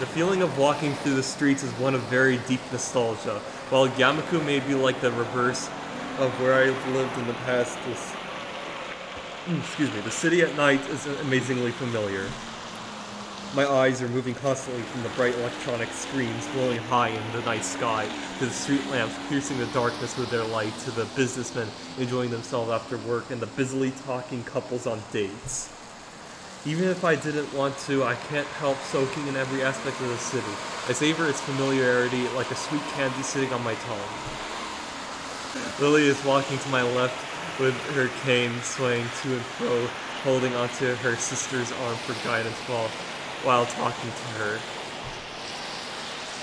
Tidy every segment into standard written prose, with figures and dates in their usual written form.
The feeling of walking through the streets is one of very deep nostalgia. While Yamaku may be like the reverse of where I've lived in the past, the city at night is amazingly familiar. My eyes are moving constantly from the bright electronic screens glowing high in the night sky to the street lamps piercing the darkness with their light to the businessmen enjoying themselves after work and the busily talking couples on dates. Even if I didn't want to, I can't help soaking in every aspect of the city. I savor its familiarity like a sweet candy sitting on my tongue. Lily is walking to my left with her cane swaying to and fro, holding onto her sister's arm for guidance while talking to her.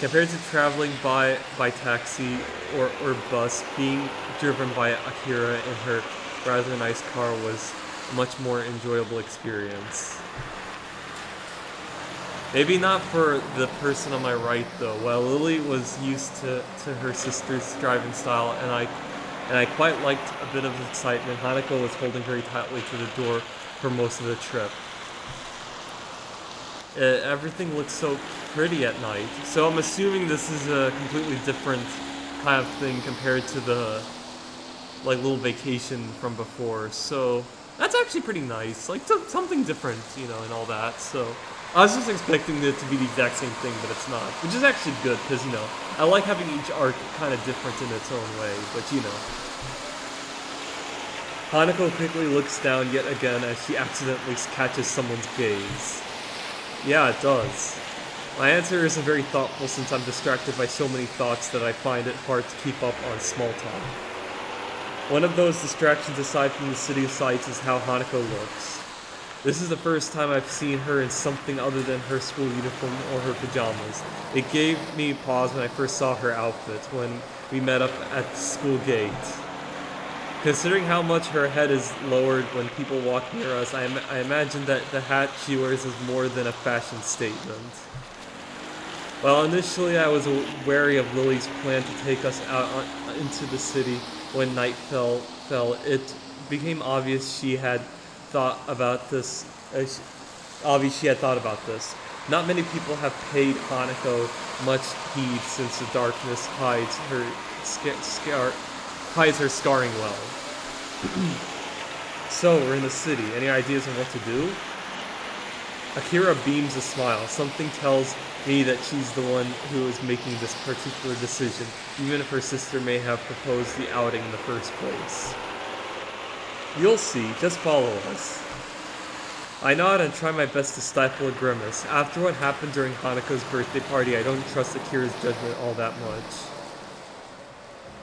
Compared to traveling by taxi or bus, being driven by Akira in her rather nice car was a much more enjoyable experience. Maybe not for the person on my right though. While Lily was used to her sister's driving style and I quite liked a bit of excitement, Hanako was holding very tightly to the door for most of the trip. Everything looks so pretty at night, so I'm assuming this is a completely different kind of thing compared to the little vacation from before. So that's actually pretty nice, something different, and all that. So I was just expecting it to be the exact same thing, but it's not, which is actually good because I like having each arc kind of different in its own way. But Hanako quickly looks down yet again as she accidentally catches someone's gaze. Yeah, it does. My answer isn't very thoughtful since I'm distracted by so many thoughts that I find it hard to keep up on small talk. One of those distractions aside from the city sights is how Hanako looks. This is the first time I've seen her in something other than her school uniform or her pajamas. It gave me pause when I first saw her outfit when we met up at the school gate. Considering how much her head is lowered when people walk near us, I imagine that the hat she wears is more than a fashion statement. While initially I was wary of Lily's plan to take us out into the city when night fell, it became obvious she had thought about this. Not many people have paid Hanako much heed since the darkness hides her scarring well. So, we're in the city. Any ideas on what to do? Akira beams a smile. Something tells me that she's the one who is making this particular decision, even if her sister may have proposed the outing in the first place. You'll see. Just follow us. I nod and try my best to stifle a grimace. After what happened during Hanako's birthday party, I don't trust Akira's judgment all that much.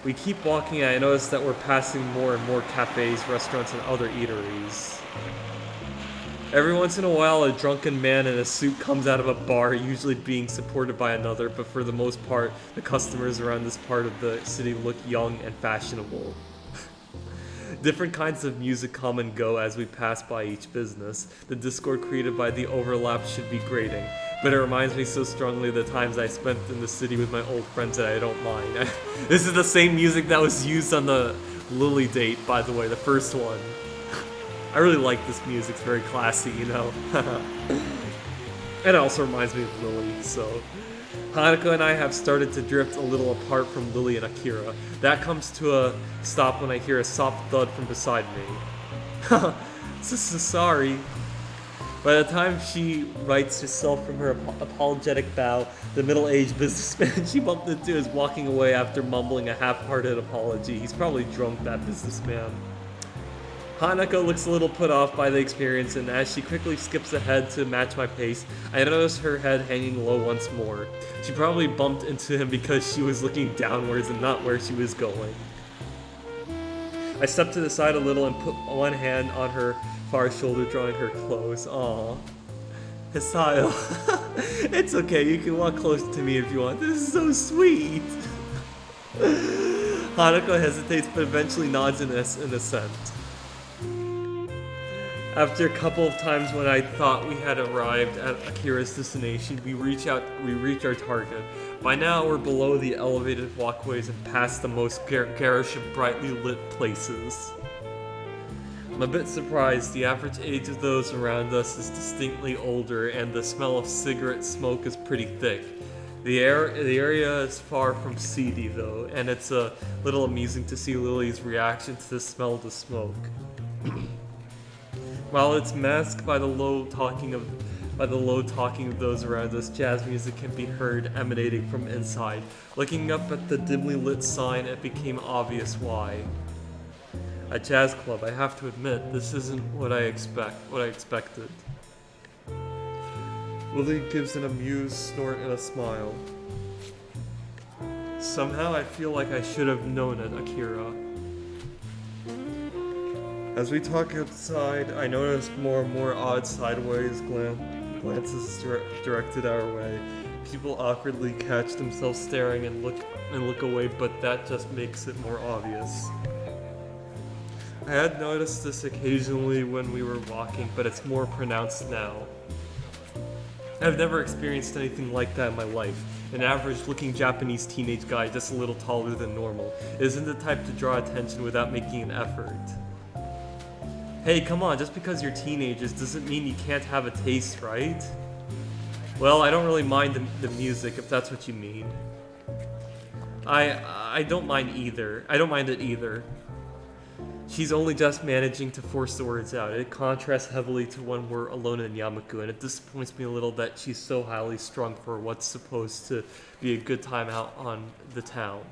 We keep walking and I notice that we're passing more and more cafes, restaurants, and other eateries. Every once in a while, a drunken man in a suit comes out of a bar, usually being supported by another, but for the most part, the customers around this part of the city look young and fashionable. Different kinds of music come and go as we pass by each business. The discord created by the overlap should be grating, but it reminds me so strongly of the times I spent in the city with my old friends that I don't mind. This is the same music that was used on the Lily date, by the way, the first one. I really like this music, it's very classy, And it also reminds me of Lily, so... Hanako and I have started to drift a little apart from Lily and Akira. That comes to a stop when I hear a soft thud from beside me. Sorry. By the time she rights herself from her apologetic bow, the middle-aged businessman she bumped into is walking away after mumbling a half-hearted apology. He's probably drunk, that businessman. Hanako looks a little put off by the experience, and as she quickly skips ahead to match my pace, I notice her head hanging low once more. She probably bumped into him because she was looking downwards and not where she was going. I step to the side a little and put one hand on her far shoulder, drawing her close. Aww. Hisayo. It's okay, you can walk close to me if you want. This is so sweet. Hanako hesitates but eventually nods in assent. After a couple of times when I thought we had arrived at Akira's destination, we reach our target. By now, we're below the elevated walkways and past the most garish and brightly lit places. I'm a bit surprised. The average age of those around us is distinctly older, and the smell of cigarette smoke is pretty thick. The area is far from seedy, though, and it's a little amusing to see Lily's reaction to the smell of the smoke. While it's masked by the low talking of those around us, jazz music can be heard emanating from inside. Looking up at the dimly lit sign, it became obvious why. A jazz club. I have to admit, this isn't what I expected. Lily gives an amused snort and a smile. Somehow I feel like I should have known it, Akira. As we talk outside, I notice more and more odd sideways glances directed our way. People awkwardly catch themselves staring and look away, but that just makes it more obvious. I had noticed this occasionally when we were walking, but it's more pronounced now. I've never experienced anything like that in my life. An average-looking Japanese teenage guy just a little taller than normal isn't the type to draw attention without making an effort. Hey, come on, just because you're teenagers doesn't mean you can't have a taste, right? Well, I don't really mind the music, if that's what you mean. I don't mind either. I don't mind it either. She's only just managing to force the words out. It contrasts heavily to when we're alone in Yamaku, and it disappoints me a little that she's so highly strung for what's supposed to be a good time out on the town.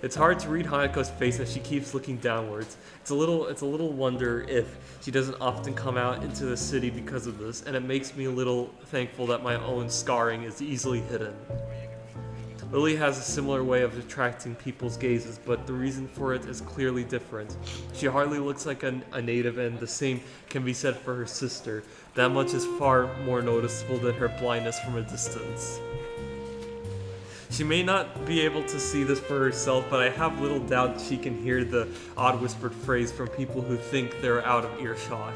It's hard to read Hanako's face as she keeps looking downwards. It's a little wonder if she doesn't often come out into the city because of this, and it makes me a little thankful that my own scarring is easily hidden. Lily has a similar way of attracting people's gazes, but the reason for it is clearly different. She hardly looks like a native, and the same can be said for her sister. That much is far more noticeable than her blindness from a distance. She may not be able to see this for herself, but I have little doubt she can hear the odd whispered phrase from people who think they're out of earshot.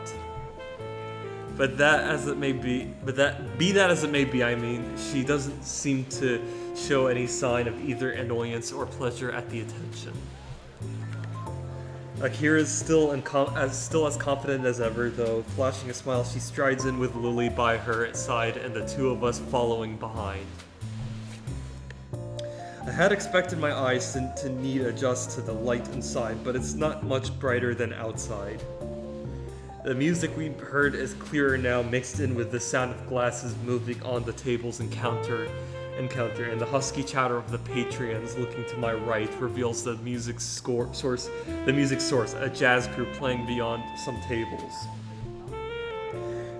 Be that as it may be, I mean, she doesn't seem to show any sign of either annoyance or pleasure at the attention. Akira is still as confident as ever, though. Flashing a smile, she strides in with Lily by her side and the two of us following behind. I had expected my eyes to need adjust to the light inside, but it's not much brighter than outside. The music we heard is clearer now, mixed in with the sound of glasses moving on the tables and counter, and the husky chatter of the Patreons looking to my right reveals the music source, a jazz group playing beyond some tables.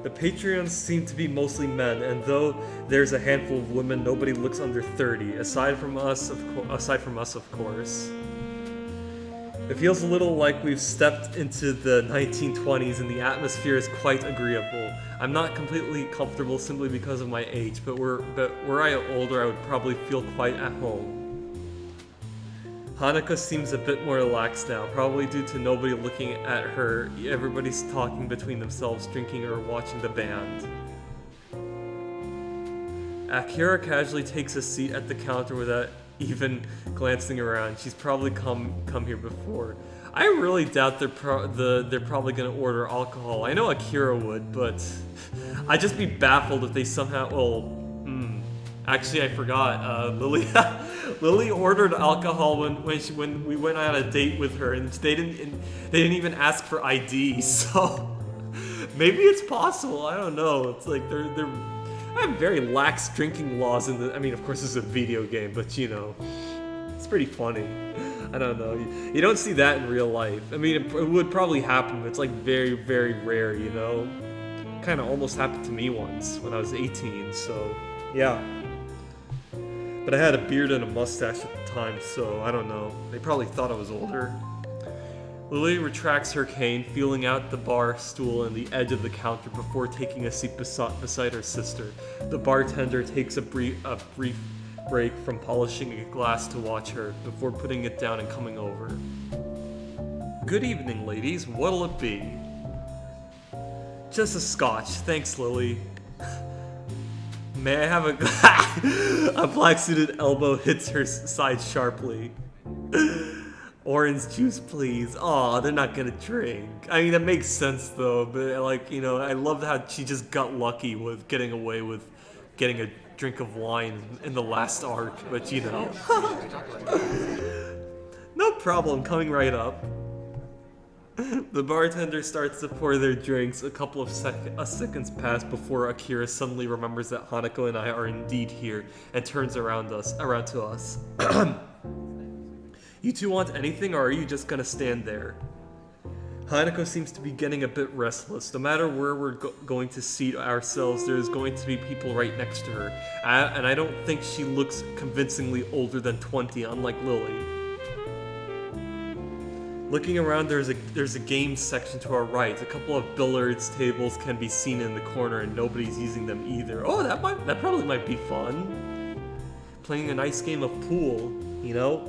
The Patreons seem to be mostly men, and though there's a handful of women, nobody looks under 30, aside from us, of course. It feels a little like we've stepped into the 1920s, and the atmosphere is quite agreeable. I'm not completely comfortable simply because of my age, but were I older, I would probably feel quite at home. Hanako seems a bit more relaxed now, probably due to nobody looking at her. Everybody's talking between themselves, drinking or watching the band. Akira casually takes a seat at the counter without even glancing around. She's probably come here before. I really doubt they're probably gonna order alcohol. I know Akira would, but I'd just be baffled if they somehow. Actually, I forgot. Lily ordered alcohol when we went on a date with her, and they didn't even ask for ID. So maybe it's possible. I don't know. It's like they're I have very lax drinking laws in the. I mean, of course, it's a video game, but you know, it's pretty funny. I don't know. You don't see that in real life. I mean, it would probably happen, but it's like very, very rare. You know, kind of almost happened to me once when I was 18. So yeah. But I had a beard and a mustache at the time, so I don't know. They probably thought I was older. Lily retracts her cane, feeling out the bar stool and the edge of the counter before taking a seat beside her sister. The bartender takes a brief break from polishing a glass to watch her, before putting it down and coming over. Good evening, ladies. What'll it be? Just a scotch. Thanks, Lily. May I have a black-suited elbow hits her side sharply. Orange juice, please. Aw, they're not gonna drink. I mean, that makes sense though, but like, you know, I love how she just got lucky with getting away with getting a drink of wine in the last arc, but you know. No problem, coming right up. The bartender starts to pour their drinks. A couple of seconds pass before Akira suddenly remembers that Hanako and I are indeed here and turns around to us. You two want anything, or are you just gonna stand there? Hanako seems to be getting a bit restless. No matter where we're going to seat ourselves, there's going to be people right next to her. And I don't think she looks convincingly older than 20, unlike Lily. Looking around, there's a games section to our right. A couple of billiards tables can be seen in the corner, and nobody's using them either. Oh, that probably might be fun. Playing a nice game of pool, you know?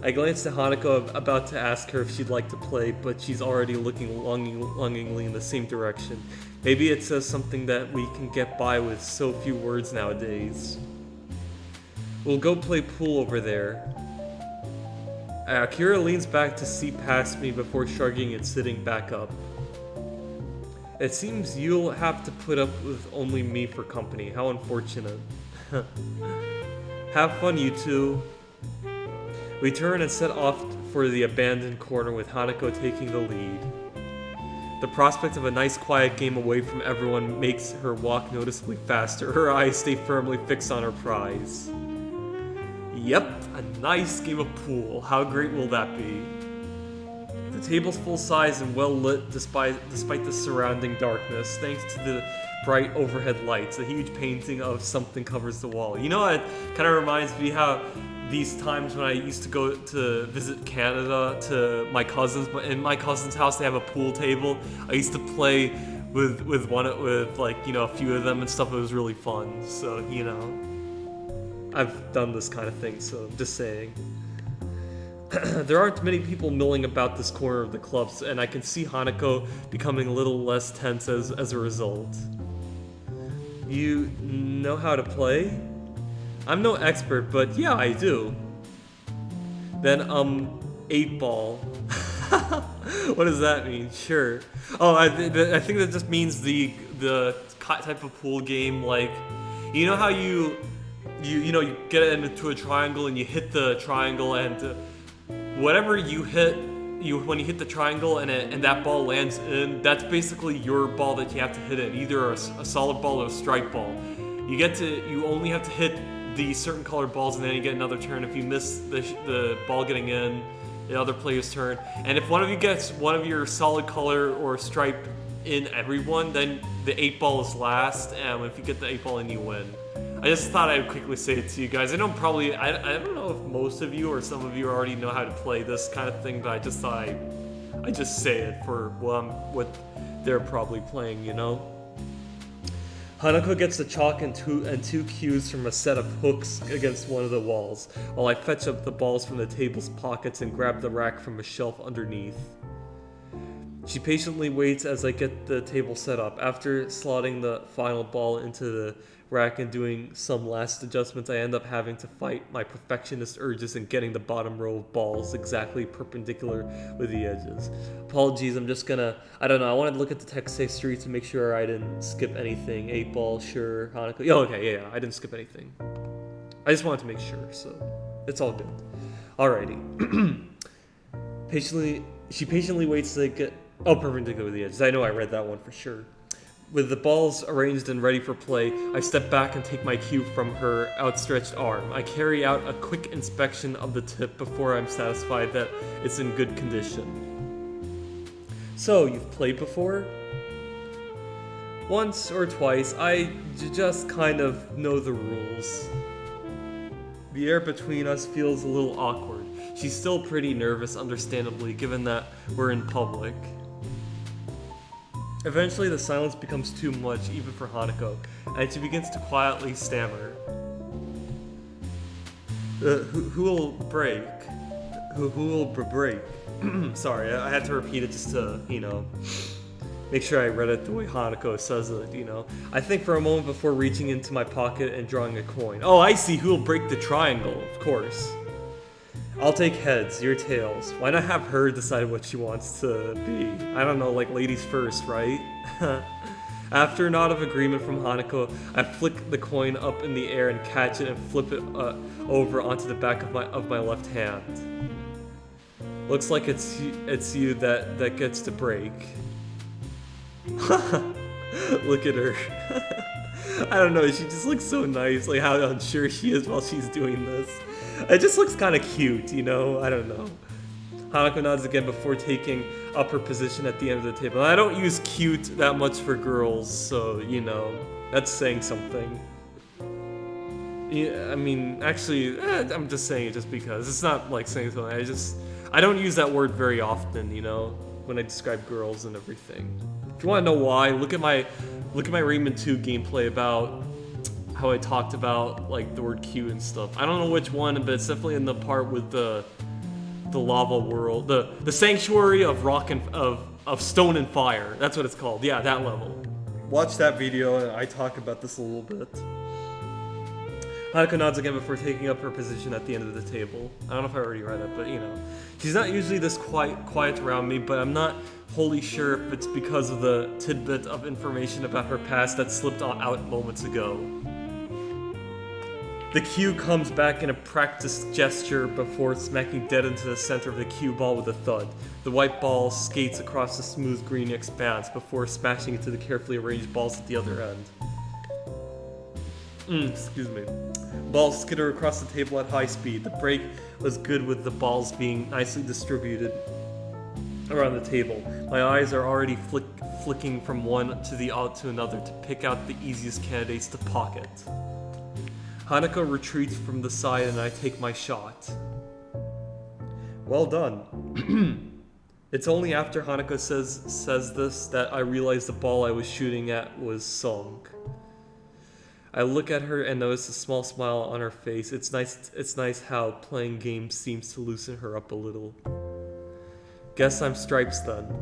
I glanced at Hanako, about to ask her if she'd like to play, but she's already looking longingly in the same direction. Maybe it says something that we can get by with so few words nowadays. We'll go play pool over there. Akira leans back to see past me before shrugging and sitting back up. It seems you'll have to put up with only me for company. How unfortunate. Have fun, you two. We turn and set off for the abandoned corner with Hanako taking the lead. The prospect of a nice quiet game away from everyone makes her walk noticeably faster. Her eyes stay firmly fixed on her prize. Yep, a nice game of pool. How great will that be? The table's full size and well lit despite the surrounding darkness, thanks to the bright overhead lights. A huge painting of something covers the wall. You know, it kind of reminds me how these times when I used to go to visit Canada to my cousins, but in my cousin's house they have a pool table. I used to play with like, you know, a few of them and stuff. It was really fun. So, you know, I've done this kind of thing, so I'm just saying. There aren't many people milling about this corner of the clubs, and I can see Hanako becoming a little less tense as a result. You know how to play? I'm no expert, but yeah, I do. Then, 8-ball. What does that mean? Sure. Oh, I think that just means the type of pool game, like, you know how you get it into a triangle and you hit the triangle, and whatever you hit, when you hit the triangle and that ball lands in, that's basically your ball that you have to hit in, either a solid ball or a strike ball. You only have to hit the certain colored balls, and then you get another turn. If you miss the ball getting in, the other player's turn. And if one of you gets one of your solid color or stripe in everyone, then the 8-ball is last, and if you get the 8-ball in, you win. I just thought I'd quickly say it to you guys. I don't know if most of you or some of you already know how to play this kind of thing, but I just thought I'd just say it for what they're probably playing, you know? Hanako gets the chalk and two cues from a set of hooks against one of the walls, while I fetch up the balls from the table's pockets and grab the rack from a shelf underneath. She patiently waits as I get the table set up. After slotting the final ball into the rack and doing some last adjustments, I end up having to fight my perfectionist urges and getting the bottom row of balls exactly perpendicular with the edges. Apologies, I'm just gonna, I don't know, I wanted to look at the text history to make sure I didn't skip anything. 8-ball, sure, Hanako, yeah, okay, yeah, I didn't skip anything. I just wanted to make sure, so it's all good. Alrighty. She patiently waits to get, perpendicular with the edges. I know I read that one for sure. With the balls arranged and ready for play, I step back and take my cue from her outstretched arm. I carry out a quick inspection of the tip before I'm satisfied that it's in good condition. So, you've played before? Once or twice. I just kind of know the rules. The air between us feels a little awkward. She's still pretty nervous, understandably, given that we're in public. Eventually, the silence becomes too much, even for Hanako, and she begins to quietly stammer. Who will break? Who will break? Sorry, I had to repeat it just to, make sure I read it the way Hanako says it, I think for a moment before reaching into my pocket and drawing a coin. Oh, I see, who will break the triangle, of course. I'll take heads, your tails. Why not have her decide what she wants to be? I don't know, like ladies first, right? After a nod of agreement from Hanako, I flick the coin up in the air and catch it and flip it over onto the back of my left hand. Looks like it's you that gets to break. Look at her. I don't know, she just looks so nice, like how unsure she is while she's doing this. It just looks kind of cute, you know? I don't know. Hanako nods again before taking up her position at the end of the table. I don't use cute that much for girls, so, you know, that's saying something. Yeah, I mean, actually, I'm just saying it just because. It's not like saying something, I don't use that word very often, you know, when I describe girls and everything. If you want to know why, look at my Rayman 2 gameplay about how I talked about like the word cute and stuff. I don't know which one, but it's definitely in the part with the lava world, the sanctuary of rock and of stone and fire. That's what it's called. Yeah, that level. Watch that video and I talk about this a little bit. Hanako nods again before taking up her position at the end of the table. I don't know if I already read it, but you know. She's not usually this quiet around me, but I'm not wholly sure if it's because of the tidbit of information about her past that slipped out moments ago. The cue comes back in a practiced gesture before smacking dead into the center of the cue ball with a thud. The white ball skates across the smooth green expanse before smashing into the carefully arranged balls at the other end. Excuse me. Balls skitter across the table at high speed. The break was good with the balls being nicely distributed around the table. My eyes are already flicking from one to another to pick out the easiest candidates to pocket. Hanako retreats from the side and I take my shot. Well done. It's only after Hanako says this that I realize the ball I was shooting at was sunk. I look at her and notice a small smile on her face. It's nice how playing games seems to loosen her up a little. Guess I'm stripes then.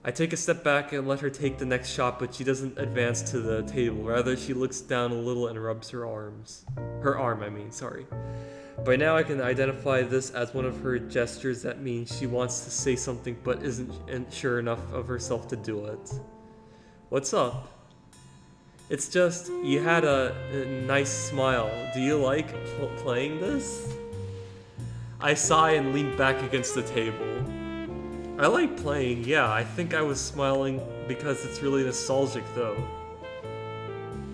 I take a step back and let her take the next shot, but she doesn't advance to the table. Rather, she looks down a little and rubs her arm, sorry. By now I can identify this as one of her gestures that means she wants to say something but isn't sure enough of herself to do it. What's up? It's just, you had a nice smile. Do you like playing this? I sigh and lean back against the table. I like playing, yeah. I think I was smiling because it's really nostalgic though.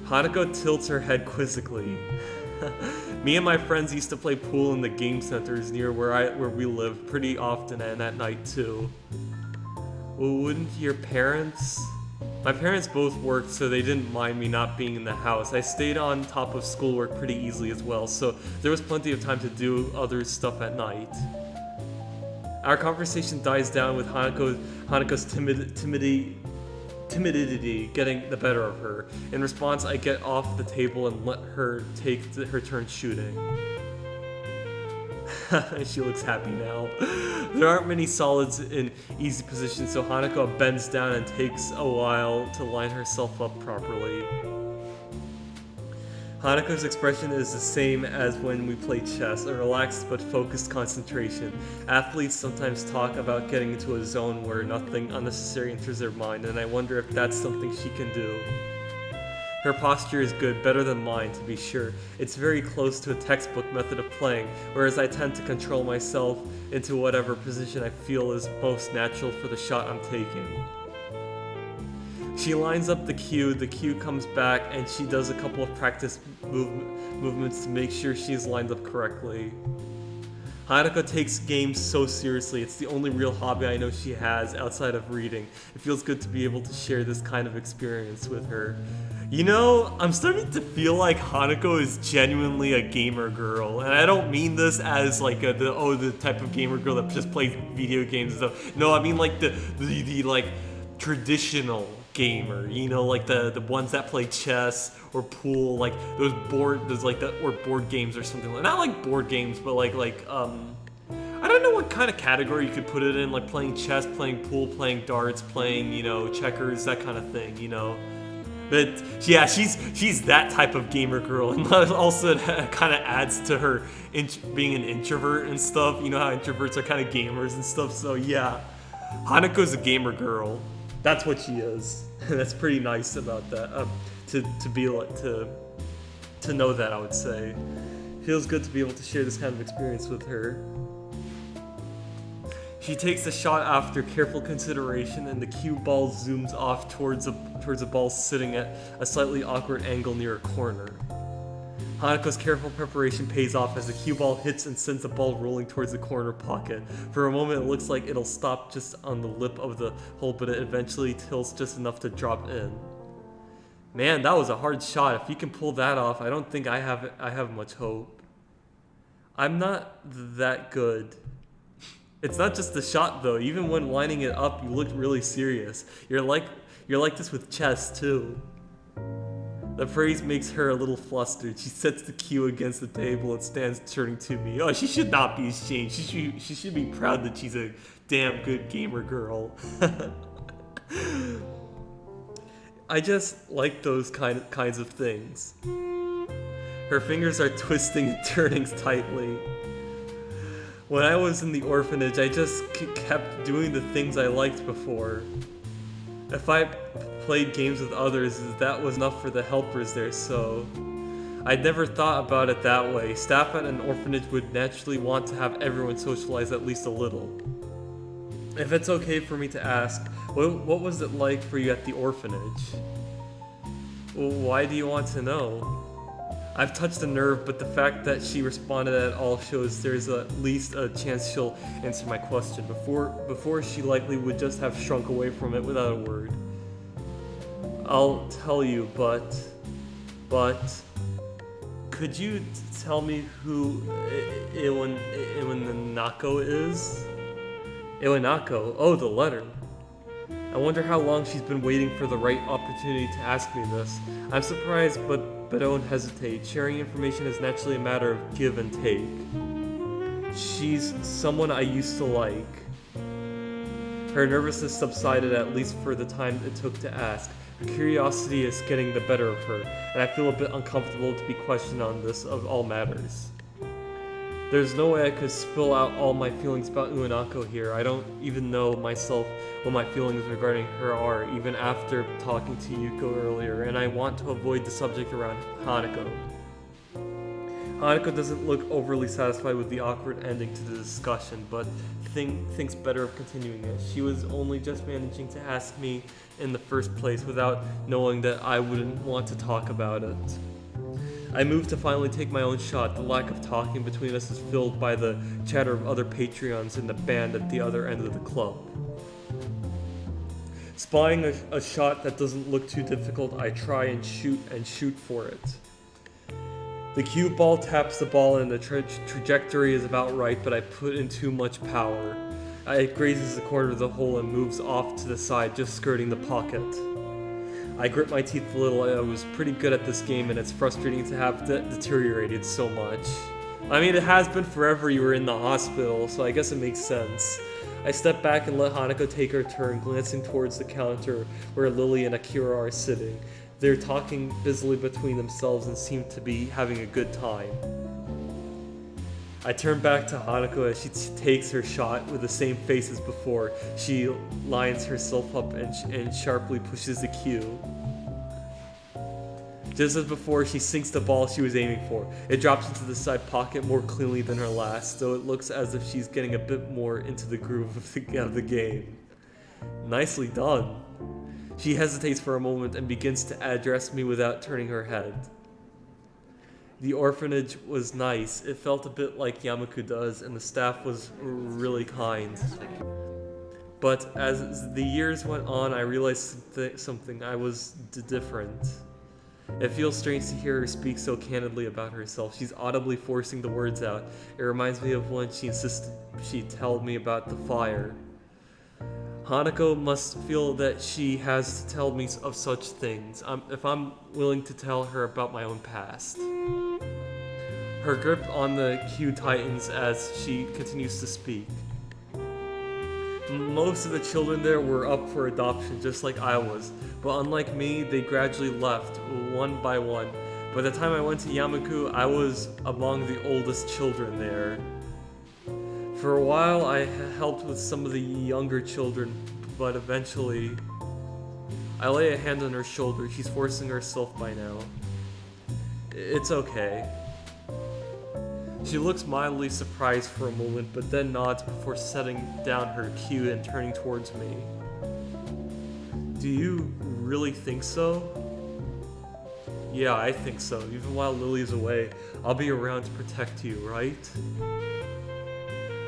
Hanako tilts her head quizzically. Me and my friends used to play pool in the game centers near where we live pretty often and at night too. Well, wouldn't your parents? My parents both worked, so they didn't mind me not being in the house. I stayed on top of schoolwork pretty easily as well, so there was plenty of time to do other stuff at night. Our conversation dies down with Hanako's timidity getting the better of her. In response, I get off the table and let her take her turn shooting. She looks happy now. There aren't many solids in easy position, so Hanako bends down and takes a while to line herself up properly. Hanako's expression is the same as when we play chess, a relaxed but focused concentration. Athletes sometimes talk about getting into a zone where nothing unnecessary enters their mind, and I wonder if that's something she can do. Her posture is good, better than mine to be sure. It's very close to a textbook method of playing, whereas I tend to control myself into whatever position I feel is most natural for the shot I'm taking. She lines up the cue comes back, and she does a couple of practice movements to make sure she's lined up correctly. Hanako takes games so seriously. It's the only real hobby I know she has outside of reading. It feels good to be able to share this kind of experience with her. You know, I'm starting to feel like Hanako is genuinely a gamer girl, and I don't mean this as like the type of gamer girl that just plays video games and stuff. No, I mean like the like traditional gamer, you know, like the ones that play chess or pool, like or board games or something like, not like board games, but like I don't know what kind of category you could put it in, like playing chess, playing pool, playing darts, playing, you know, checkers, that kind of thing, you know. But yeah, she's that type of gamer girl, and also it kind of adds to her being an introvert and stuff. You know how introverts are kind of gamers and stuff. So yeah, Hanako's a gamer girl. That's what she is. That's pretty nice about that. To be like to know that, I would say. Feels good to be able to share this kind of experience with her. She takes the shot after careful consideration, and the cue ball zooms off towards a ball sitting at a slightly awkward angle near a corner. Hanako's careful preparation pays off as the cue ball hits and sends the ball rolling towards the corner pocket. For a moment, it looks like it'll stop just on the lip of the hole, but it eventually tilts just enough to drop in. Man, that was a hard shot. If you can pull that off, I don't think I have much hope. I'm not that good. It's not just the shot though. Even when lining it up, you looked really serious. You're like this with chess too. The phrase makes her a little flustered. She sets the cue against the table and stands turning to me. Oh, she should not be ashamed. She should be proud that she's a damn good gamer girl. I just like those kinds of things. Her fingers are twisting and turning tightly. When I was in the orphanage, I just kept doing the things I liked before. If I played games with others, that was enough for the helpers there, so I'd never thought about it that way. Staff at an orphanage would naturally want to have everyone socialize at least a little. If it's okay for me to ask, what was it like for you at the orphanage? Well, why do you want to know? I've touched a nerve, but the fact that she responded at all shows there's at least a chance she'll answer my question. Before she likely would just have shrunk away from it without a word. I'll tell you, but could you tell me who Iwanako is? Iwanako? Oh, the letter. I wonder how long she's been waiting for the right opportunity to ask me this. I'm surprised, but I don't hesitate. Sharing information is naturally a matter of give and take. She's someone I used to like. Her nervousness subsided, at least for the time it took to ask. Her curiosity is getting the better of her, and I feel a bit uncomfortable to be questioned on this of all matters. There's no way I could spill out all my feelings about Iwanako here. I don't even know myself what my feelings regarding her are, even after talking to Yuko earlier, and I want to avoid the subject around Hanako. Hanako doesn't look overly satisfied with the awkward ending to the discussion, but thinks better of continuing it. She was only just managing to ask me in the first place without knowing that I wouldn't want to talk about it. I moved to finally take my own shot. The lack of talking between us is filled by the chatter of other Patreons in the band at the other end of the club. Spying a shot that doesn't look too difficult, I try and shoot for it. The cue ball taps the ball and the trajectory is about right, but I put in too much power. It grazes the corner of the hole and moves off to the side, just skirting the pocket. I grit my teeth a little. I was pretty good at this game, and it's frustrating to have deteriorated so much. I mean, it has been forever you were in the hospital, so I guess it makes sense. I step back and let Hanako take her turn, glancing towards the counter where Lily and Akira are sitting. They're talking busily between themselves and seem to be having a good time. I turn back to Hanako as she takes her shot with the same face as before. She lines herself up and sharply pushes the cue. Just as before, she sinks the ball she was aiming for. It drops into the side pocket more cleanly than her last, so it looks as if she's getting a bit more into the groove of the game. Nicely done. She hesitates for a moment and begins to address me without turning her head. The orphanage was nice. It felt a bit like Yamaku does, and the staff was really kind. But as the years went on, I realized something. I was different. It feels strange to hear her speak so candidly about herself. She's audibly forcing the words out. It reminds me of when she insisted she tell me about the fire. Hanako must feel that she has to tell me of such things, if I'm willing to tell her about my own past. Her grip on the cue tightens as she continues to speak. Most of the children there were up for adoption, just like I was. But unlike me, they gradually left, one by one. By the time I went to Yamaku, I was among the oldest children there. For a while, I helped with some of the younger children, but eventually, I lay a hand on her shoulder. She's forcing herself by now. It's okay. She looks mildly surprised for a moment, but then nods before setting down her cue and turning towards me. Do you really think so? Yeah, I think so. Even while Lily's away, I'll be around to protect you, right?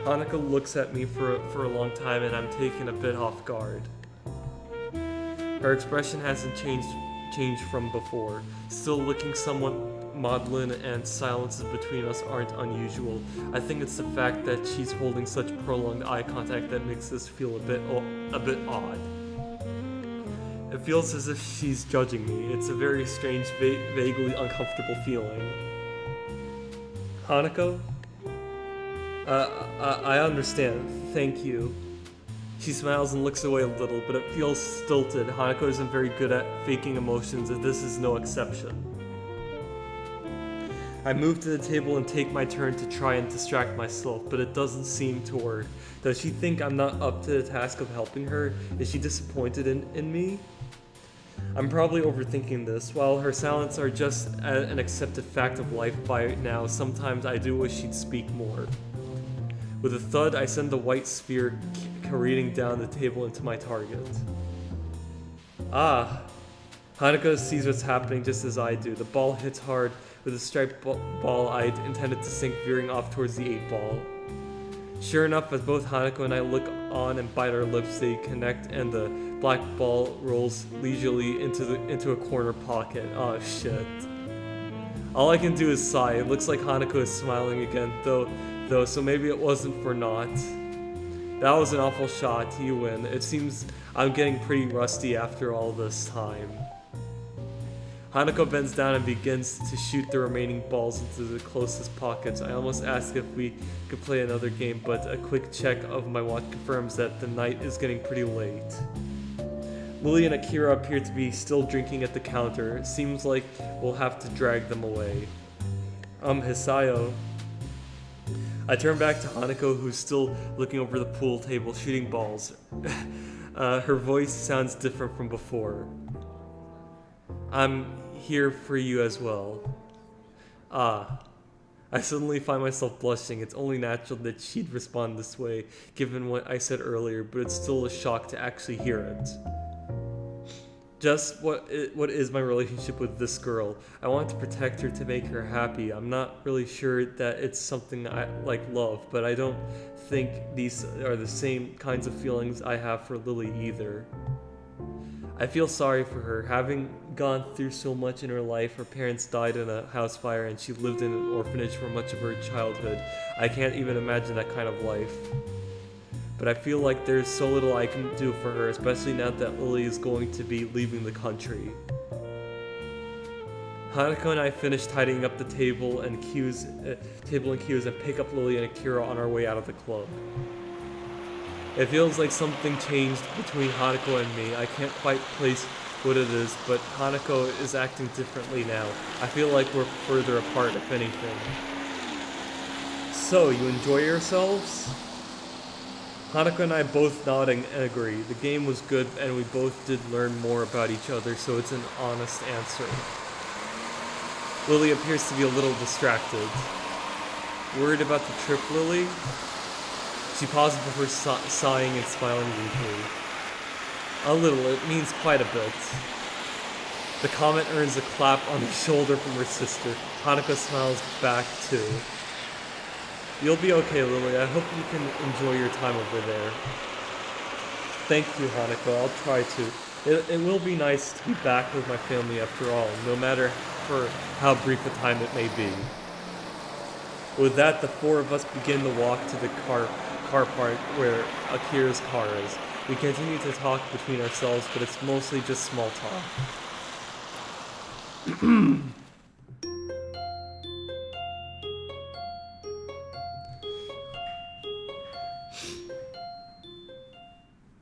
Hanako looks at me for a long time, and I'm taken a bit off guard. Her expression hasn't changed from before, still looking somewhat maudlin, and silences between us aren't unusual. I think it's the fact that she's holding such prolonged eye contact that makes this feel a bit odd. It feels as if she's judging me. It's a very strange, vaguely uncomfortable feeling. Hanako? I understand. Thank you. She smiles and looks away a little, but it feels stilted. Hanako isn't very good at faking emotions, and this is no exception. I move to the table and take my turn to try and distract myself, but it doesn't seem to work. Does she think I'm not up to the task of helping her? Is she disappointed in me? I'm probably overthinking this. While her silence are just an accepted fact of life by now, sometimes I do wish she'd speak more. With a thud, I send the white sphere careening down the table into my target. Ah! Hanako sees what's happening just as I do. The ball hits hard with a striped ball I'd intended to sink, veering off towards the 8-ball. Sure enough, as both Hanako and I look on and bite our lips, they connect and the black ball rolls leisurely into a corner pocket. Oh shit. All I can do is sigh. It looks like Hanako is smiling again, though, so maybe it wasn't for naught. That was an awful shot. You win. It seems I'm getting pretty rusty after all this time. Hanako bends down and begins to shoot the remaining balls into the closest pockets. I almost ask if we could play another game, but a quick check of my watch confirms that the night is getting pretty late. Lily and Akira appear to be still drinking at the counter. It seems like we'll have to drag them away. Hisayo. I turn back to Hanako, who's still looking over the pool table, shooting balls. Her voice sounds different from before. I'm here for you as well. Ah. I suddenly find myself blushing. It's only natural that she'd respond this way, given what I said earlier, but it's still a shock to actually hear it. Just what is my relationship with this girl? I want to protect her to make her happy. I'm not really sure that it's something I like love, but I don't think these are the same kinds of feelings I have for Lily either. I feel sorry for her. Having gone through so much in her life, her parents died in a house fire and she lived in an orphanage for much of her childhood. I can't even imagine that kind of life. But I feel like there's so little I can do for her, especially now that Lily is going to be leaving the country. Hanako and I finish tidying up the table and cues and pick up Lily and Akira on our way out of the club. It feels like something changed between Hanako and me. I can't quite place what it is, but Hanako is acting differently now. I feel like we're further apart, if anything. So, you enjoy yourselves? Hanako and I both nod and agree. The game was good and we both did learn more about each other, so it's an honest answer. Lily appears to be a little distracted. Worried about the trip, Lily? She pauses before sighing and smiling deeply. A little, it means quite a bit. The comment earns a clap on the shoulder from her sister. Hanako smiles back too. You'll be okay, Lily. I hope you can enjoy your time over there. Thank you, Hanako. I'll try to. It will be nice to be back with my family after all, no matter for how brief a time it may be. With that, the four of us begin the walk to the car park where Akira's car is. We continue to talk between ourselves, but it's mostly just small talk.